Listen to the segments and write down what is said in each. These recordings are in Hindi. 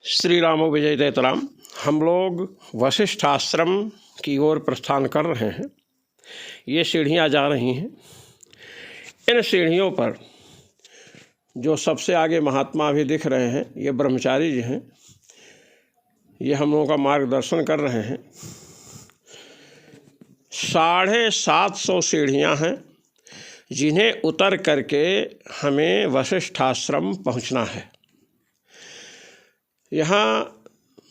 श्री रामो विजय तेतराम। हम लोग वशिष्ठ आश्रम की ओर प्रस्थान कर रहे हैं। ये सीढ़ियाँ जा रही हैं। इन सीढ़ियों पर जो सबसे आगे महात्मा भी दिख रहे हैं, ये ब्रह्मचारी जी हैं। ये हम लोगों का मार्गदर्शन कर रहे हैं। 750 सीढ़ियाँ हैं जिन्हें उतर करके हमें वशिष्ठ आश्रम पहुँचना है। यहाँ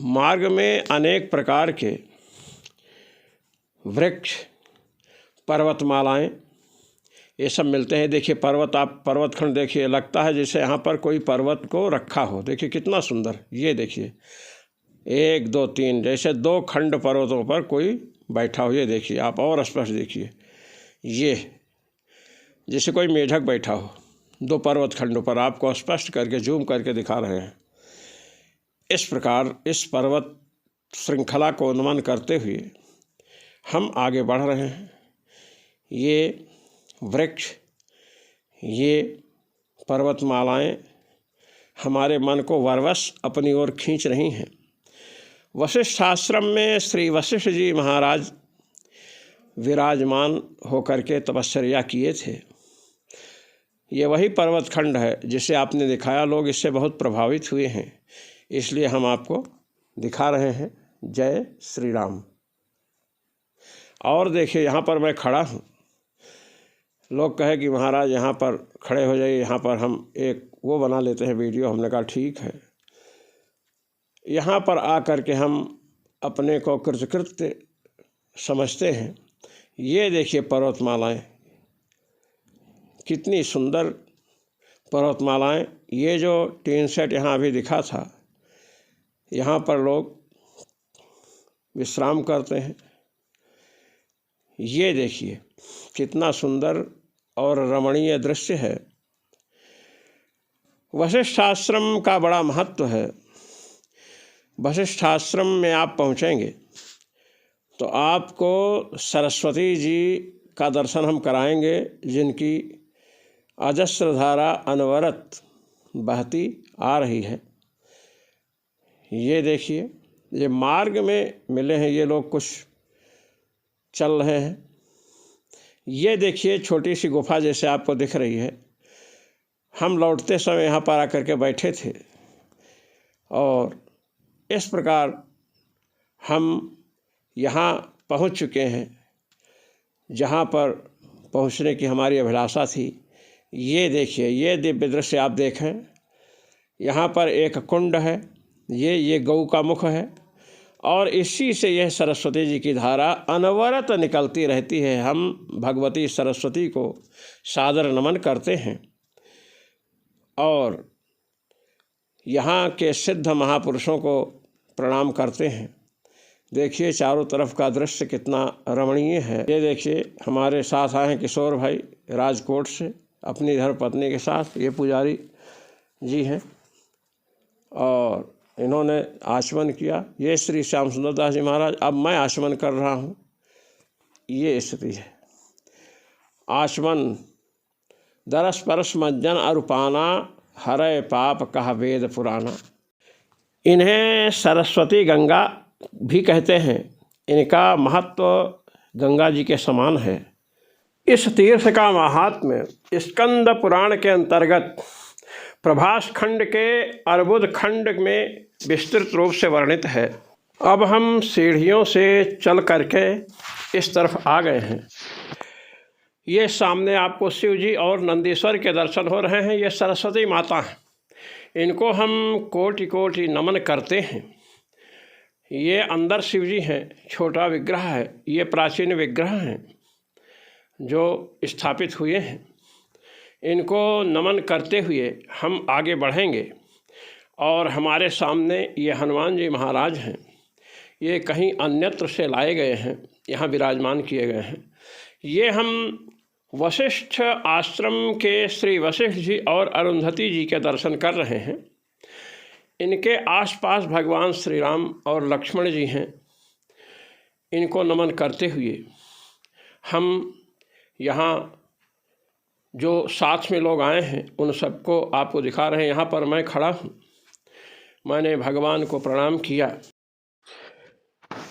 मार्ग में अनेक प्रकार के वृक्ष, पर्वतमालाएं, ये सब मिलते हैं। देखिए पर्वत, आप पर्वत खंड देखिए, लगता है जैसे यहाँ पर कोई पर्वत को रखा हो। देखिए कितना सुंदर। ये देखिए 1 2 3 जैसे 2 खंड पर्वतों पर कोई बैठा हो। ये देखिए आप और स्पष्ट देखिए, ये जैसे कोई मेढक बैठा हो 2 पर्वत खंडों पर। आपको स्पष्ट करके जूम करके दिखा रहे हैं। इस प्रकार इस पर्वत श्रृंखला को नमन करते हुए हम आगे बढ़ रहे हैं। ये वृक्ष, ये पर्वतमालाएं हमारे मन को वरवश अपनी ओर खींच रही हैं। वशिष्ठ आश्रम में श्री वशिष्ठ जी महाराज विराजमान होकर के तपस्या किए थे। ये वही पर्वत खंड है जिसे आपने दिखाया। लोग इससे बहुत प्रभावित हुए हैं, इसलिए हम आपको दिखा रहे हैं। जय श्री राम। और देखिए यहाँ पर मैं खड़ा हूँ। लोग कहे कि महाराज यहाँ पर खड़े हो जाइए, यहाँ पर हम एक वो बना लेते हैं वीडियो। हमने कहा ठीक है। यहाँ पर आकर के हम अपने को कृतकृत्य समझते हैं। ये देखिए पर्वतमालाएं, कितनी सुंदर पर्वतमालाएं। ये जो टीन सेट यहाँ अभी दिखा था, यहाँ पर लोग विश्राम करते हैं। ये देखिए कितना सुंदर और रमणीय दृश्य है। वशिष्ठ आश्रम का बड़ा महत्व है। वशिष्ठ आश्रम में आप पहुँचेंगे तो आपको सरस्वती जी का दर्शन हम कराएंगे, जिनकी अजस्र धारा अनवरत बहती आ रही है। ये देखिए, ये मार्ग में मिले हैं ये लोग, कुछ चल रहे हैं। ये देखिए छोटी सी गुफा जैसे आपको दिख रही है। हम लौटते समय यहाँ पर आकर के बैठे थे और इस प्रकार हम यहाँ पहुँच चुके हैं जहाँ पर पहुँचने की हमारी अभिलाषा थी। ये देखिए, ये दिव्य दृश्य आप देखें। यहाँ पर एक कुंड है, ये गऊ का मुख है और इसी से यह सरस्वती जी की धारा अनवरत निकलती रहती है। हम भगवती सरस्वती को सादर नमन करते हैं और यहाँ के सिद्ध महापुरुषों को प्रणाम करते हैं। देखिए चारों तरफ का दृश्य कितना रमणीय है। ये देखिए हमारे साथ आए हैं किशोर भाई राजकोट से अपनी धर्मपत्नी के साथ। ये पुजारी जी हैं और इन्होंने आचमन किया। ये श्री श्याम सुंदर दास जी महाराज। अब मैं आचमन कर रहा हूँ। ये स्थिति है। आचमन दरस परस मज्जन अरुपाना, हरय पाप कह वेद पुराना। इन्हें सरस्वती गंगा भी कहते हैं। इनका महत्व गंगा जी के समान है। इस तीर्थ का महात्म्य स्कंद पुराण के अंतर्गत प्रभास खंड के अर्बुद खंड में विस्तृत रूप से वर्णित है। अब हम सीढ़ियों से चल करके इस तरफ आ गए हैं। ये सामने आपको शिव जी और नंदीश्वर के दर्शन हो रहे हैं। ये सरस्वती माता हैं। इनको हम कोटि कोटि नमन करते हैं। ये अंदर शिव जी हैं, छोटा विग्रह है। ये प्राचीन विग्रह हैं जो स्थापित हुए हैं। इनको नमन करते हुए हम आगे बढ़ेंगे और हमारे सामने ये हनुमान जी महाराज हैं। ये कहीं अन्यत्र से लाए गए हैं, यहाँ विराजमान किए गए हैं। ये हम वशिष्ठ आश्रम के श्री वशिष्ठ जी और अरुंधति जी के दर्शन कर रहे हैं। इनके आसपास भगवान श्री राम और लक्ष्मण जी हैं। इनको नमन करते हुए हम यहाँ जो साथ में लोग आए हैं उन सबको आपको दिखा रहे हैं। यहाँ पर मैं खड़ा हूँ। मैंने भगवान को प्रणाम किया।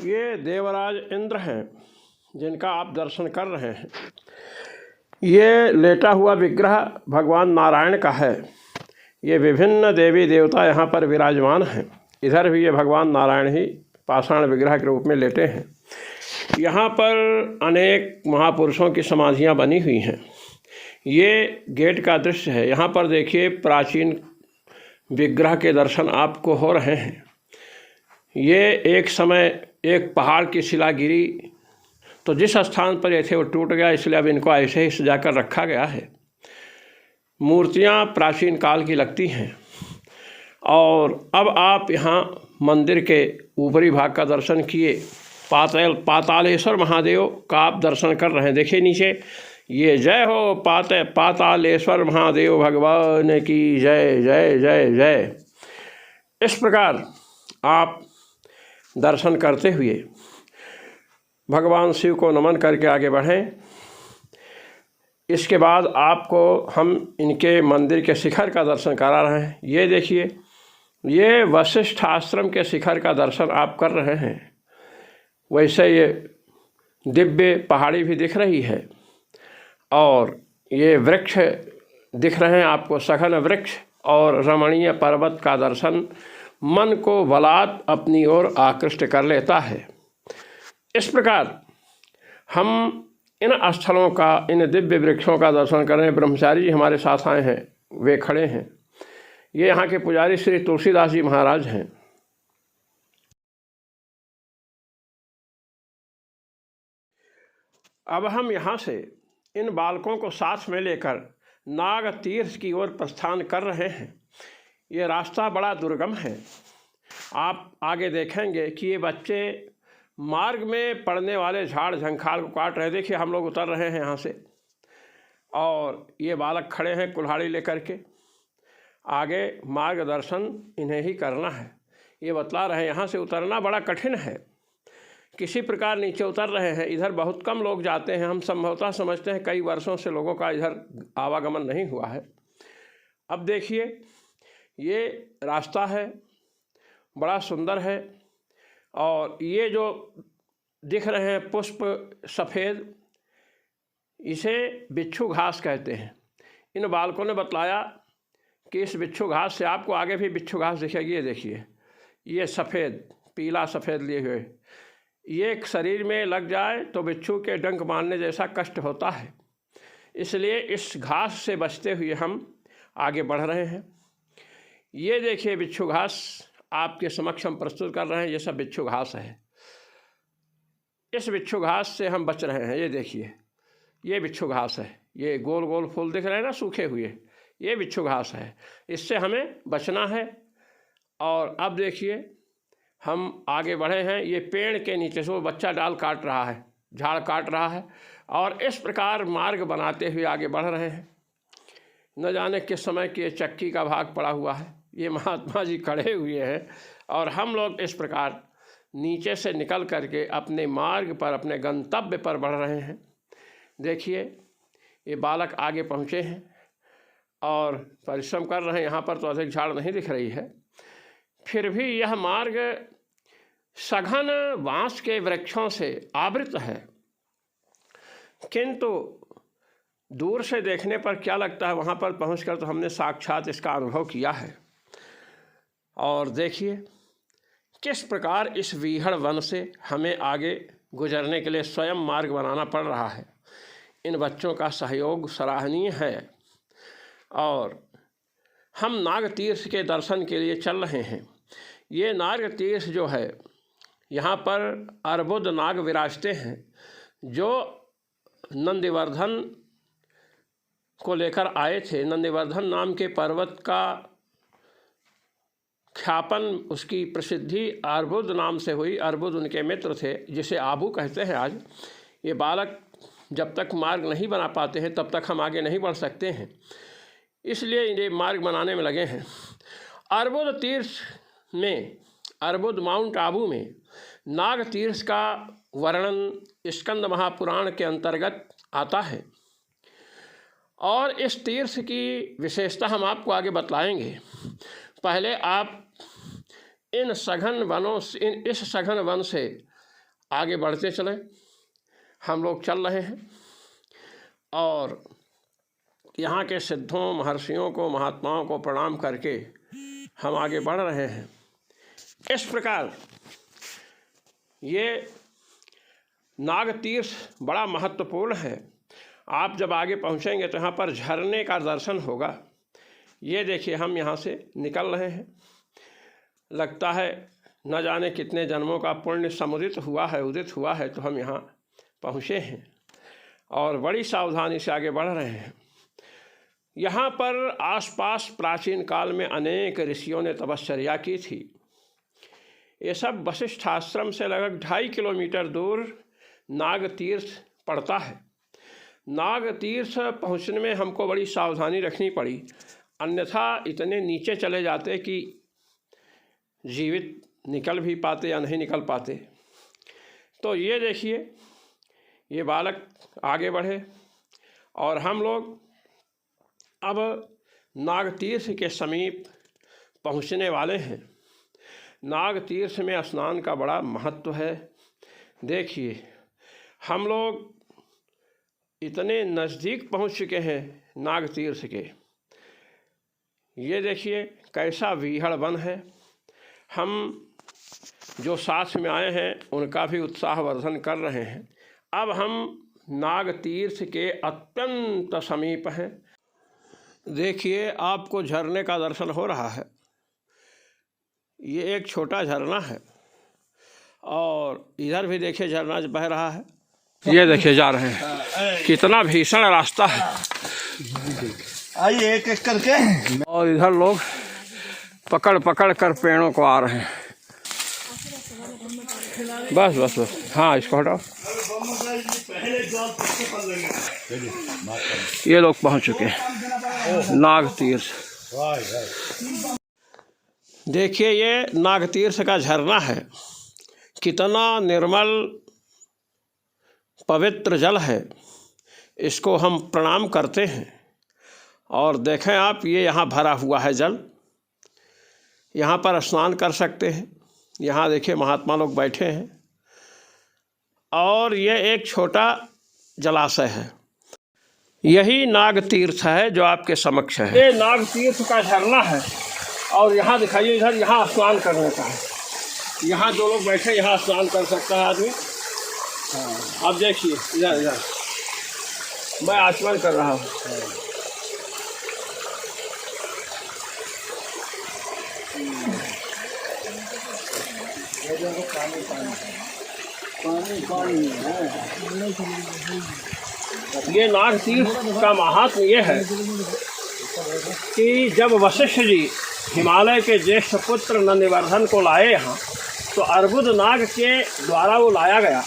ये देवराज इंद्र हैं जिनका आप दर्शन कर रहे हैं। ये लेटा हुआ विग्रह भगवान नारायण का है। ये विभिन्न देवी देवता यहाँ पर विराजमान हैं। इधर भी ये भगवान नारायण ही पाषाण विग्रह के रूप में लेटे हैं। यहाँ पर अनेक महापुरुषों की समाधियाँ बनी हुई हैं। ये गेट का दृश्य है। यहाँ पर देखिए प्राचीन विग्रह के दर्शन आपको हो रहे हैं। ये एक समय एक पहाड़ की शिला गिरी तो जिस स्थान पर ये थे वो टूट गया, इसलिए अब इनको ऐसे ही सजाकर रखा गया है। मूर्तियाँ प्राचीन काल की लगती हैं। और अब आप यहाँ मंदिर के ऊपरी भाग का दर्शन किए। पातालेश्वर महादेव का आप दर्शन कर रहे हैं। देखिए नीचे ये जय हो पातालेश्वर महादेव भगवान की जय जय जय जय। इस प्रकार आप दर्शन करते हुए भगवान शिव को नमन करके आगे बढ़ें। इसके बाद आपको हम इनके मंदिर के शिखर का दर्शन करा रहे हैं। ये देखिए, ये वशिष्ठ आश्रम के शिखर का दर्शन आप कर रहे हैं। वैसे ये दिव्य पहाड़ी भी दिख रही है और ये वृक्ष दिख रहे हैं आपको, सघन वृक्ष और रमणीय पर्वत का दर्शन मन को बलात् अपनी ओर आकृष्ट कर लेता है। इस प्रकार हम इन स्थलों का, इन दिव्य वृक्षों का दर्शन कर रहे हैं। ब्रह्मचारी जी हमारे साथ आए हैं, वे खड़े हैं। ये यहाँ के पुजारी श्री तुलसीदास जी महाराज हैं। अब हम यहाँ से इन बालकों को साथ में लेकर नाग तीर्थ की ओर प्रस्थान कर रहे हैं। ये रास्ता बड़ा दुर्गम है। आप आगे देखेंगे कि ये बच्चे मार्ग में पड़ने वाले झाड़ झंखाड़ को काट रहे। देखिए हम लोग उतर रहे हैं यहाँ से और ये बालक खड़े हैं कुल्हाड़ी लेकर के। आगे मार्गदर्शन इन्हें ही करना है। ये बतला रहे हैं यहाँ से उतरना बड़ा कठिन है। किसी प्रकार नीचे उतर रहे हैं। इधर बहुत कम लोग जाते हैं। हम संभवतः समझते हैं कई वर्षों से लोगों का इधर आवागमन नहीं हुआ है। अब देखिए ये रास्ता है, बड़ा सुंदर है। और ये जो दिख रहे हैं पुष्प सफ़ेद, इसे बिच्छू घास कहते हैं। इन बालकों ने बतलाया कि इस बिच्छू घास से आपको आगे भी बिच्छू घास दिखेगी। ये देखिए, ये सफ़ेद, पीला सफ़ेद लिए हुए, ये शरीर में लग जाए तो बिच्छू के डंक मारने जैसा कष्ट होता है। इसलिए इस घास से बचते हुए हम आगे बढ़ रहे हैं। ये देखिए बिच्छू घास आपके समक्ष हम प्रस्तुत कर रहे हैं। ये सब बिच्छू घास है। इस बिच्छू घास से हम बच रहे हैं। ये देखिए, ये बिच्छू घास है। ये गोल गोल फूल दिख रहे हैं ना, सूखे हुए, ये बिच्छू घास है। इससे हमें बचना है। और अब देखिए हम आगे बढ़े हैं। ये पेड़ के नीचे से वो बच्चा डाल काट रहा है, झाड़ काट रहा है और इस प्रकार मार्ग बनाते हुए आगे बढ़ रहे हैं। न जाने किस समय की चक्की का भाग पड़ा हुआ है। ये महात्मा जी खड़े हुए हैं और हम लोग इस प्रकार नीचे से निकल करके अपने मार्ग पर, अपने गंतव्य पर बढ़ रहे हैं। देखिए ये बालक आगे पहुँचे हैं और परिश्रम कर रहे हैं। यहाँ पर तो अधिक झाड़ नहीं दिख रही है, फिर भी यह मार्ग सघन बांस के वृक्षों से आवृत है। किंतु दूर से देखने पर क्या लगता है, वहाँ पर पहुँचकर तो हमने साक्षात इसका अनुभव किया है। और देखिए किस प्रकार इस विहड़ वन से हमें आगे गुजरने के लिए स्वयं मार्ग बनाना पड़ रहा है। इन बच्चों का सहयोग सराहनीय है। और हम नाग तीर्थ के दर्शन के लिए चल रहे हैं। ये नाग तीर्थ जो है, यहाँ पर अर्बुद नाग विराजते हैं जो नंदिवर्धन को लेकर आए थे। नंदिवर्धन नाम के पर्वत का ख्यापन, उसकी प्रसिद्धि अर्बुद नाम से हुई। अर्बुद उनके मित्र थे, जिसे आबू कहते हैं आज। ये बालक जब तक मार्ग नहीं बना पाते हैं तब तक हम आगे नहीं बढ़ सकते हैं, इसलिए ये मार्ग बनाने में लगे हैं। अर्बुद तीर्थ में, अर्बुद माउंट आबू में नाग तीर्थ का वर्णन स्कंद महापुराण के अंतर्गत आता है। और इस तीर्थ की विशेषता हम आपको आगे बतलाएंगे। पहले आप इस सघन वन से आगे बढ़ते चले। हम लोग चल रहे हैं और यहाँ के सिद्धों, महर्षियों को, महात्माओं को प्रणाम करके हम आगे बढ़ रहे हैं। इस प्रकार ये नागतीर्थ बड़ा महत्वपूर्ण है। आप जब आगे पहुँचेंगे तो यहाँ पर झरने का दर्शन होगा। ये देखिए, हम यहाँ से निकल रहे हैं। लगता है न जाने कितने जन्मों का पुण्य उदित हुआ है तो हम यहाँ पहुँचे हैं और बड़ी सावधानी से आगे बढ़ रहे हैं। यहाँ पर आसपास प्राचीन काल में अनेक ऋषियों ने तपश्चर्या की थी। ये सब वशिष्ठ आश्रम से लगभग 2.5 किलोमीटर दूर नागतीर्थ पड़ता है। नागतीर्थ पहुँचने में हमको बड़ी सावधानी रखनी पड़ी, अन्यथा इतने नीचे चले जाते कि जीवित निकल भी पाते या नहीं निकल पाते। तो ये देखिए, ये बालक आगे बढ़े और हम लोग अब नागतीर्थ के समीप पहुँचने वाले हैं। नागतीर्थ में स्नान का बड़ा महत्व है। देखिए, हम लोग इतने नज़दीक पहुँच चुके हैं नागतीर्थ के। ये देखिए कैसा विहड़ वन है। हम जो साथ में आए हैं उनका भी उत्साहवर्धन कर रहे हैं। अब हम नागतीर्थ के अत्यंत समीप हैं। देखिए, आपको झरने का दर्शन हो रहा है। ये एक छोटा झरना है और इधर भी देखिए झरना बह रहा है। ये देखिए जा रहे हैं, कितना भीषण रास्ता है। आइए एक एक करके। और इधर लोग पकड़ पकड़ कर पेड़ों को आ रहे हैं। बस बस बस, हाँ इसको हटाओ। ये लोग पहुंच चुके हैं नागतीर्थ। देखिए, ये नागतीर्थ का झरना है। कितना निर्मल पवित्र जल है। इसको हम प्रणाम करते हैं। और देखें आप, ये यहाँ भरा हुआ है जल। यहाँ पर स्नान कर सकते हैं। यहाँ देखिए महात्मा लोग बैठे हैं और ये एक छोटा जलाशय है। यही नागतीर्थ है जो आपके समक्ष है। ये नागतीर्थ का झरना है और यहाँ दिखाइए, इधर यहाँ स्नान करने का है। यहाँ जो लोग बैठे यहाँ स्नान कर सकता है आदमी। अब देखिए इधर इधर मैं आचमन कर रहा हूँ। ये नागतीर्थ का महात्म्य ये है कि जब वशिष्ठ जी हिमालय के ज्येष्ठ पुत्र नंदिवर्धन को लाए यहाँ, तो अर्बुद नाग के द्वारा वो लाया गया।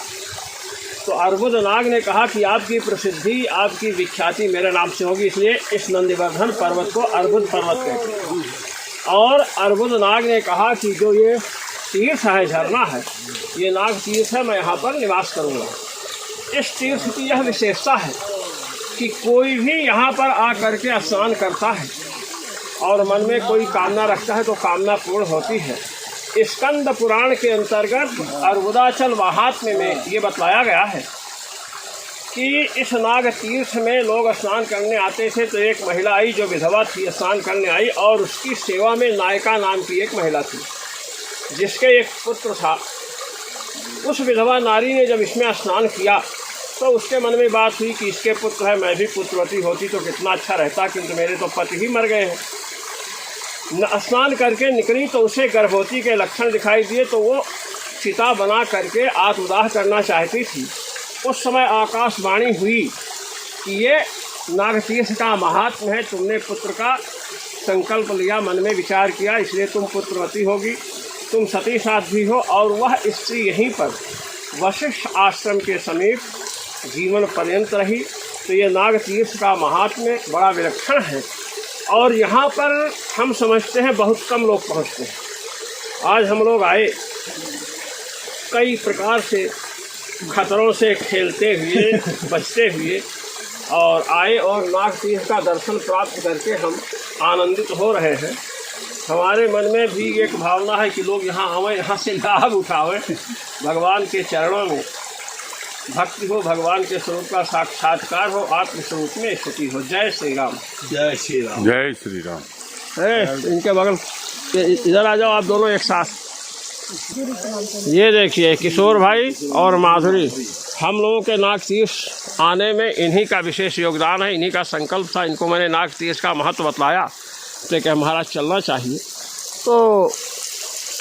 तो अर्बुद नाग ने कहा कि आपकी प्रसिद्धि, आपकी विख्याति मेरे नाम से होगी, इसलिए इस नंदिवर्धन पर्वत को अर्बुद पर्वत कहते हैं। और अर्बुद नाग ने कहा कि जो ये तीर्थ है, झरना है, ये नाग तीर्थ है, मैं यहाँ पर निवास करूँगा। इस तीर्थ की यह विशेषता है कि कोई भी यहाँ पर आकर के स्नान करता है और मन में कोई कामना रखता है तो कामना पूर्ण होती है। स्कंद पुराण के अंतर्गत अर्बुदाचल महात्म्य में ये बतलाया गया है कि इस नाग तीर्थ में लोग स्नान करने आते थे। तो एक महिला आई जो विधवा थी, स्नान करने आई और उसकी सेवा में नायका नाम की एक महिला थी जिसके एक पुत्र था। उस विधवा नारी ने जब इसमें स्नान किया तो उसके मन में बात हुई कि इसके पुत्र है, मैं भी पुत्रवती होती तो कितना अच्छा रहता, किंतु मेरे तो पति ही मर गए हैं। स्नान करके निकली तो उसे गर्भवती के लक्षण दिखाई दिए, तो वो चिता बना करके आत्मदाह करना चाहती थी। उस समय आकाशवाणी हुई कि ये नागतीर्थ का महात्म्य है, तुमने पुत्र का संकल्प लिया, मन में विचार किया, इसलिए तुम पुत्रवती होगी, तुम सती साध्वी हो। और वह स्त्री यहीं पर वशिष्ठ आश्रम के समीप जीवन पर्यंत रही। तो ये नागतीर्थ का महात्म्य बड़ा विलक्षण है और यहाँ पर हम समझते हैं बहुत कम लोग पहुँचते हैं। आज हम लोग आए कई प्रकार से खतरों से खेलते हुए, बचते हुए और आए और नागतीर्थ का दर्शन प्राप्त करके हम आनंदित हो रहे हैं। हमारे मन में भी एक भावना है कि लोग यहाँ आवे, यहाँ से लाभ उठावे, भगवान के चरणों में भक्ति हो, भगवान के स्वरूप का साक्षात्कार हो, आत्म स्वरूप में स्थिति हो। जय श्री राम। जय श्री राम। जय श्री राम। इनके बगल इधर आ जाओ आप दोनों एक साथ। ये देखिए किशोर भाई और माधुरी, हम लोगों के नाग तीर्थ आने में इन्हीं का विशेष योगदान है, इन्हीं का संकल्प था। इनको मैंने नाग तीर्थ का महत्व बताया तो क्या महाराज चलना चाहिए, तो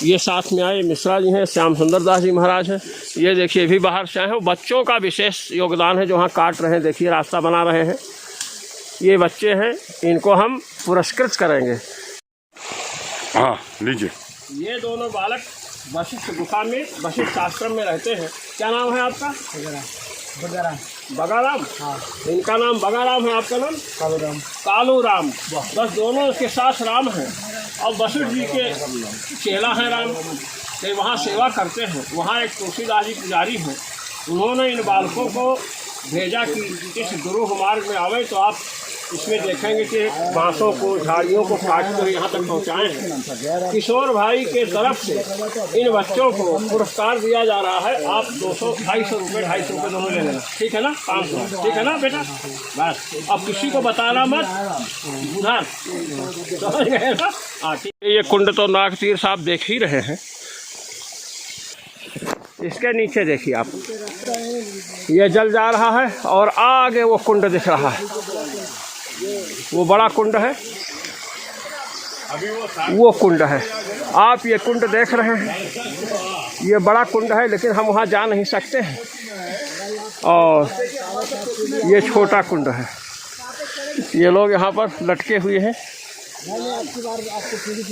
ये साथ में आए। मिश्रा जी हैं, श्याम सुंदर दास जी महाराज हैं। ये देखिए भी बाहर से आए हैं। बच्चों का विशेष योगदान है जो वहाँ काट रहे हैं, देखिए रास्ता बना रहे हैं। ये बच्चे हैं, इनको हम पुरस्कृत करेंगे। हाँ लीजिए। ये दोनों बालक वशिष्ठ गुफा में, वशिष्ठ आश्रम में रहते हैं। क्या नाम है आपका? बगाराम। बगाराम? हाँ। इनका नाम बगाराम है, आपका नाम? कालूराम। कालूराम। बस दोनों के साथ राम हैं और वशिष्ठ जी के चेला हैं राम। तो वहाँ सेवा करते हैं। वहाँ एक तुलसीदास जी पुजारी हैं, उन्होंने इन बालकों को भेजा कि इस गुरु मार्ग में आवे तो आप इसमें देखेंगे कि बांसों को, झाड़ियों को काट कर यहाँ तक पहुँचाए हैं। किशोर भाई के तरफ से इन बच्चों को पुरस्कार दिया जा रहा है। आप 200-250 रुपये, 250 रुपये दोनों ले लेना, ठीक है ना? 500, ठीक है ना बेटा? बस अब किसी को बताना मत, उधर समझ गए ना? हाँ ठीक है। ये कुंड तो नाग तीर्थ आप देख ही रहे हैं। इसके नीचे देखिए आप, ये जल जा रहा है और आगे वो कुंड दिख रहा है। वो बड़ा कुंड है, वो कुंड है। आप ये कुंड देख रहे हैं, ये बड़ा कुंड है, लेकिन हम वहाँ जा नहीं सकते हैं। और ये छोटा कुंड है। ये लोग यहाँ पर लटके हुए हैं।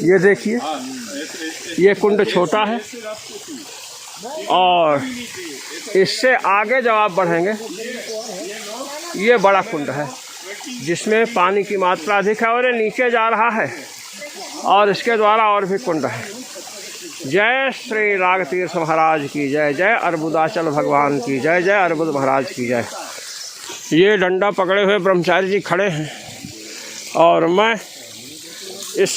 ये देखिए, ये कुंड छोटा है और इससे आगे जब आप बढ़ेंगे, ये बड़ा कुंड है जिसमें पानी की मात्रा अधिक है और ये नीचे जा रहा है और इसके द्वारा और भी कुंड है। जय श्री नाग तीर्थ महाराज की जय। जय अर्बुदाचल भगवान की जय। जय अर्बुद महाराज की जय। ये डंडा पकड़े हुए ब्रह्मचारी जी खड़े हैं और मैं इस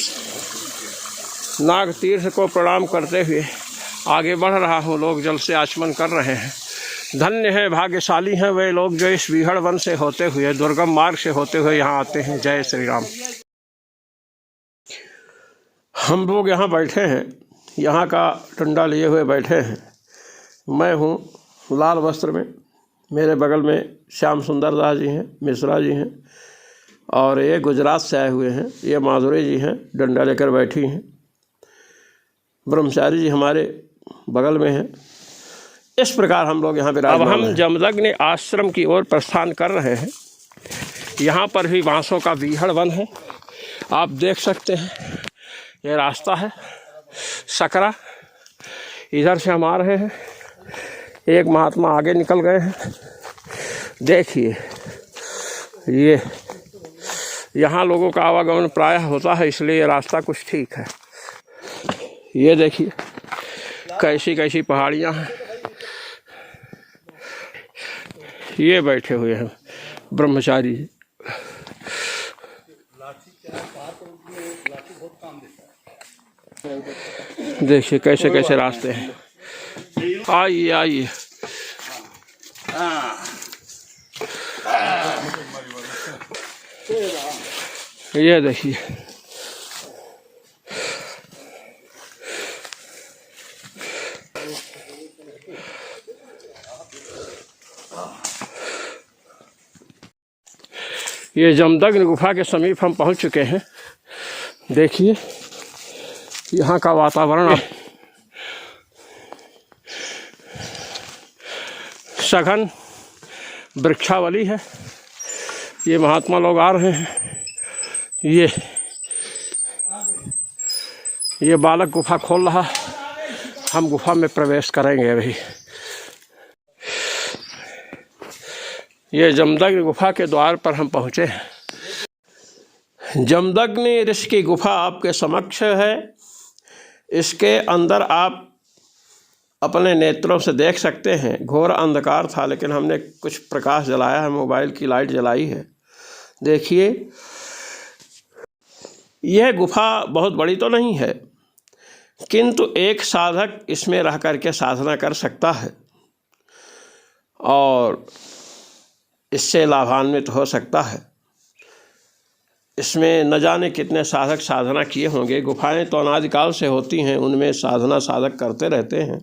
नाग तीर्थ को प्रणाम करते हुए आगे बढ़ रहा हूँ। लोग जल से आचमन कर रहे हैं। धन्य है, भाग्यशाली हैं वे लोग जो इस बीहड़ वन से होते हुए, दुर्गम मार्ग से होते हुए यहाँ आते हैं। जय श्री राम। हम लोग यहाँ बैठे हैं, यहाँ का डंडा लिए हुए बैठे हैं। मैं हूँ लाल वस्त्र में, मेरे बगल में श्याम सुंदर दास जी हैं, मिश्रा जी हैं और ये गुजरात से आए हुए हैं। ये माधुरी जी हैं, डंडा लेकर बैठी हैं। ब्रह्मचारी जी हमारे बगल में हैं। इस प्रकार हम लोग यहाँ पे अब हम जमदग्नि आश्रम की ओर प्रस्थान कर रहे हैं। यहाँ पर भी बांसों का बीहड़ वन है, आप देख सकते हैं। ये रास्ता है सकरा, इधर से हम आ रहे हैं। एक महात्मा आगे निकल गए हैं। देखिए ये यहाँ लोगों का आवागमन प्रायः होता है, इसलिए ये रास्ता कुछ ठीक है। ये देखिए कैसी कैसी पहाड़ियाँ हैं। ये बैठे हुए हैं ब्रह्मचारी। देखिए कैसे कैसे रास्ते हैं। आइए आइए। ये देखिए ये जमदग्नि गुफा के समीप हम पहुंच चुके हैं। देखिए यहाँ का वातावरण सघन वृक्षावली है। ये महात्मा लोग आ रहे हैं। ये बालक गुफा खोल रहा, हम गुफा में प्रवेश करेंगे अभी। ये जमदग्नि गुफा के द्वार पर हम पहुँचे हैं। जमदग्नि ऋषि की गुफा आपके समक्ष है। इसके अंदर आप अपने नेत्रों से देख सकते हैं। घोर अंधकार था, लेकिन हमने कुछ प्रकाश जलाया है, मोबाइल की लाइट जलाई है। देखिए यह गुफा बहुत बड़ी तो नहीं है, किंतु एक साधक इसमें रह करके साधना कर सकता है और इससे लाभान्वित हो सकता है। इसमें न जाने कितने साधक साधना किए होंगे। गुफाएं तो अनादिकाल से होती हैं, उनमें साधना साधक करते रहते हैं।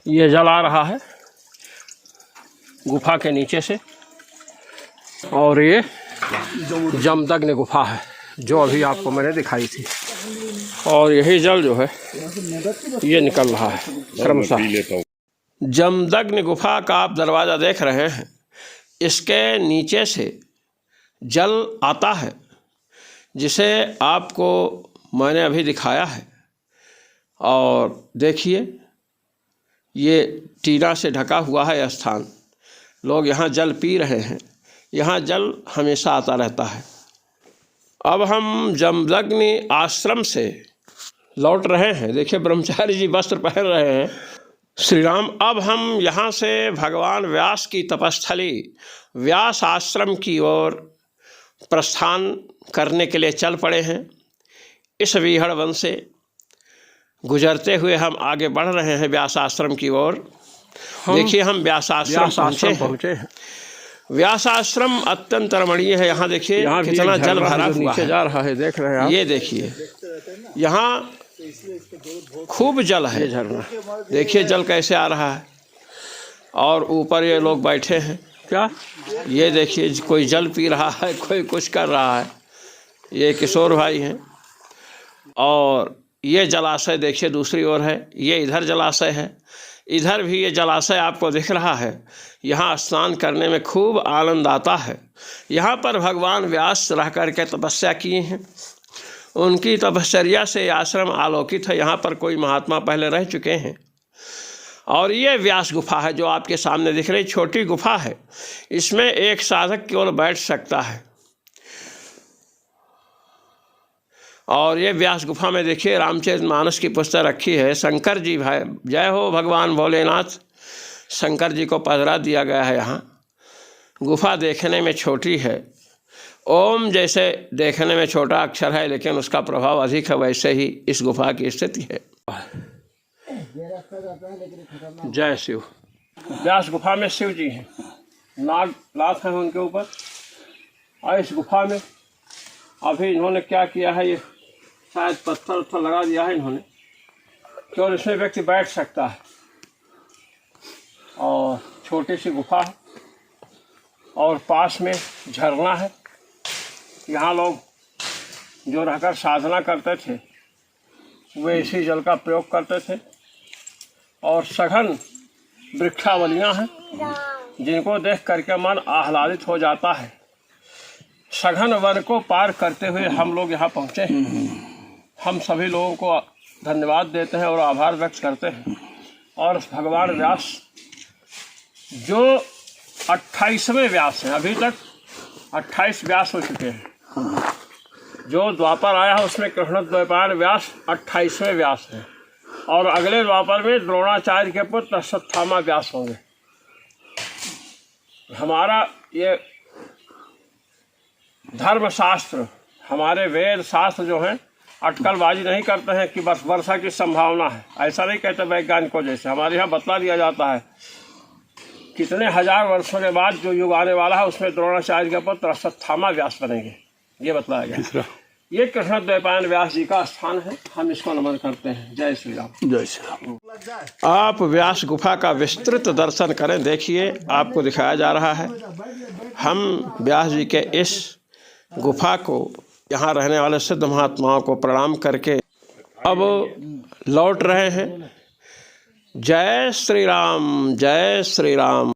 ये जल आ रहा है गुफा के नीचे से, और ये जमदग्नि गुफा है जो अभी आपको मैंने दिखाई थी, और यही जल जो है ये निकल रहा है क्रमशः। जमदग्नि गुफा का आप दरवाज़ा देख रहे हैं, इसके नीचे से जल आता है जिसे आपको मैंने अभी दिखाया है। और देखिए ये टीना से ढका हुआ है यह स्थान, लोग यहाँ जल पी रहे हैं, यहाँ जल हमेशा आता रहता है। अब हम जमदग्नि आश्रम से लौट रहे हैं। देखिए ब्रह्मचारी जी वस्त्र पहन रहे हैं। श्री राम, अब हम यहाँ से भगवान व्यास की तपस्थली व्यास आश्रम की ओर प्रस्थान करने के लिए चल पड़े हैं। इस विहड़ वन से गुजरते हुए हम आगे बढ़ रहे हैं व्यास आश्रम की ओर। देखिए हम व्यास आश्रम पहुँचे हैं। व्यास आश्रम अत्यंत रमणीय है। यहाँ देखिए कितना जल भरा हुआ है, जा रहा है, देख रहे हैं आप। ये देखिए यहाँ खूब जल है, झरना देखिए जल कैसे आ रहा है। और ऊपर ये लोग बैठे हैं, क्या ये देखिए कोई जल पी रहा है, कोई कुछ कर रहा है। ये किशोर भाई हैं। और ये जलाशय देखिए दूसरी ओर है, ये इधर जलाशय है, इधर भी ये जलाशय आपको दिख रहा है। यहाँ स्नान करने में खूब आनंद आता है। यहाँ पर भगवान व्यास रह करके तपस्या किए हैं, उनकी तपश्चर्या से आश्रम आलोकित है। यहाँ पर कोई महात्मा पहले रह चुके हैं। और ये व्यास गुफा है जो आपके सामने दिख रही, छोटी गुफा है। इसमें एक साधक केवल बैठ सकता है। और ये व्यास गुफा में देखिए रामचरितमानस की पुस्तक रखी है। शंकर जी भाई, जय हो भगवान भोलेनाथ, शंकर जी को पधरा दिया गया है यहाँ। गुफा देखने में छोटी है, ओम जैसे देखने में छोटा अक्षर है, लेकिन उसका प्रभाव अधिक है। वैसे ही इस गुफा की स्थिति है। जय शिव। व्यास गुफा में शिव जी हैं, नाग लात हैं उनके ऊपर। और इस गुफा में अभी इन्होंने क्या किया है, ये शायद पत्थर उत्थर लगा दिया है इन्होंने, केवल इसमें व्यक्ति बैठ सकता है। और छोटी सी गुफा है और पास में झरना है। यहाँ लोग जो रहकर साधना करते थे वे इसी जल का प्रयोग करते थे। और सघन वृक्षावलियाँ हैं जिनको देख करके मन आह्लादित हो जाता है। सघन वन को पार करते हुए हम लोग यहाँ पहुँचे हैं। हम सभी लोगों को धन्यवाद देते हैं और आभार व्यक्त करते हैं। और भगवान व्यास जो 28वें व्यास हैं, अभी तक 28 व्यास हो चुके हैं। जो द्वापर आया है उसमें कृष्णद्वैपायन व्यास 28वें व्यास हैं। और अगले द्वापर में द्रोणाचार्य के पुत्र अश्वत्थामा व्यास होंगे। हमारा ये धर्मशास्त्र, हमारे वेद शास्त्र जो हैं अटकलबाजी नहीं करते हैं कि बस वर्षा की संभावना है, ऐसा नहीं कहते वैज्ञानिकों जैसे। हमारे यहाँ बतला दिया जाता है कितने हजार वर्षों के बाद जो युग आने वाला है उसमें द्रोणाचार्य के पुत्र अश्वत्थामा व्यास बनेंगे, ये बतलाया गया। ये कृष्णद्वैपायन व्यास जी का स्थान है, हम इसको नमन करते हैं। जय श्री राम। जय श्री राम। आप व्यास गुफा का विस्तृत दर्शन करें, देखिए आपको दिखाया जा रहा है। हम व्यास जी के इस गुफा को, यहाँ रहने वाले सिद्ध महात्माओं को प्रणाम करके अब लौट रहे हैं। जय श्री राम, जय श्री राम।